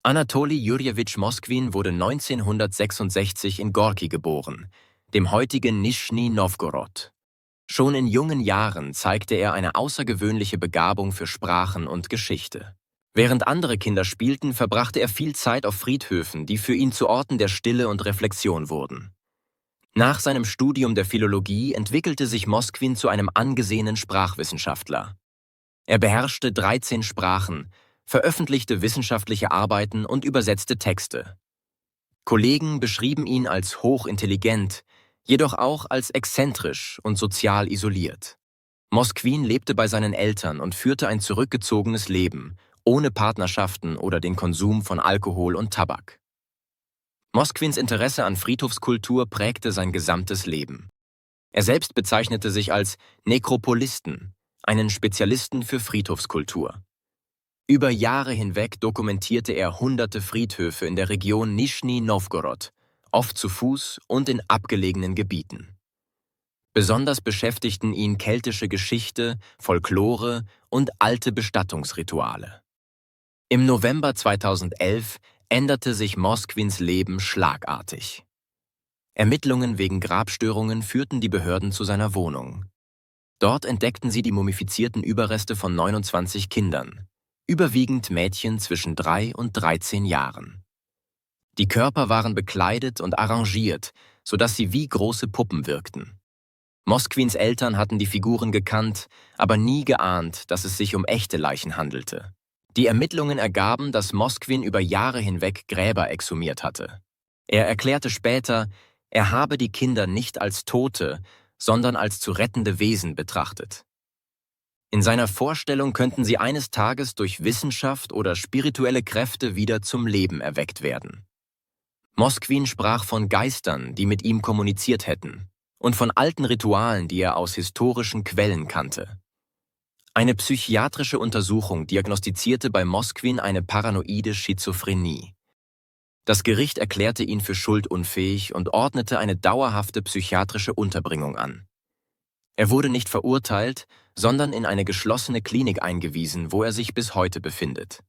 Anatoli Jurjewitsch Moskwin wurde 1966 in Gorki geboren, dem heutigen Nischni Nowgorod. Schon in jungen Jahren zeigte er eine außergewöhnliche Begabung für Sprachen und Geschichte. Während andere Kinder spielten, verbrachte er viel Zeit auf Friedhöfen, die für ihn zu Orten der Stille und Reflexion wurden. Nach seinem Studium der Philologie entwickelte sich Moskwin zu einem angesehenen Sprachwissenschaftler. Er beherrschte 13 Sprachen, veröffentlichte wissenschaftliche Arbeiten und übersetzte Texte. Kollegen beschrieben ihn als hochintelligent, jedoch auch als exzentrisch und sozial isoliert. Moskwin lebte bei seinen Eltern und führte ein zurückgezogenes Leben, ohne Partnerschaften oder den Konsum von Alkohol und Tabak. Moskwins Interesse an Friedhofskultur prägte sein gesamtes Leben. Er selbst bezeichnete sich als Nekropolisten, einen Spezialisten für Friedhofskultur. Über Jahre hinweg dokumentierte er hunderte Friedhöfe in der Region Nischni Nowgorod, oft zu Fuß und in abgelegenen Gebieten. Besonders beschäftigten ihn keltische Geschichte, Folklore und alte Bestattungsrituale. Im November 2011 änderte sich Moskwins Leben schlagartig. Ermittlungen wegen Grabstörungen führten die Behörden zu seiner Wohnung. Dort entdeckten sie die mumifizierten Überreste von 29 Kindern, überwiegend Mädchen zwischen 3 und 13 Jahren. Die Körper waren bekleidet und arrangiert, sodass sie wie große Puppen wirkten. Moskwins Eltern hatten die Figuren gekannt, aber nie geahnt, dass es sich um echte Leichen handelte. Die Ermittlungen ergaben, dass Moskwin über Jahre hinweg Gräber exhumiert hatte. Er erklärte später, er habe die Kinder nicht als Tote, sondern als zu rettende Wesen betrachtet. In seiner Vorstellung könnten sie eines Tages durch Wissenschaft oder spirituelle Kräfte wieder zum Leben erweckt werden. Moskwin sprach von Geistern, die mit ihm kommuniziert hätten, und von alten Ritualen, die er aus historischen Quellen kannte. Eine psychiatrische Untersuchung diagnostizierte bei Moskwin eine paranoide Schizophrenie. Das Gericht erklärte ihn für schuldunfähig und ordnete eine dauerhafte psychiatrische Unterbringung an. Er wurde nicht verurteilt, sondern in eine geschlossene Klinik eingewiesen, wo er sich bis heute befindet.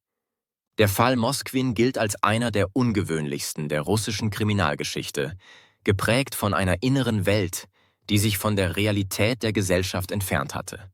Der Fall Moskwin gilt als einer der ungewöhnlichsten der russischen Kriminalgeschichte, geprägt von einer inneren Welt, die sich von der Realität der Gesellschaft entfernt hatte.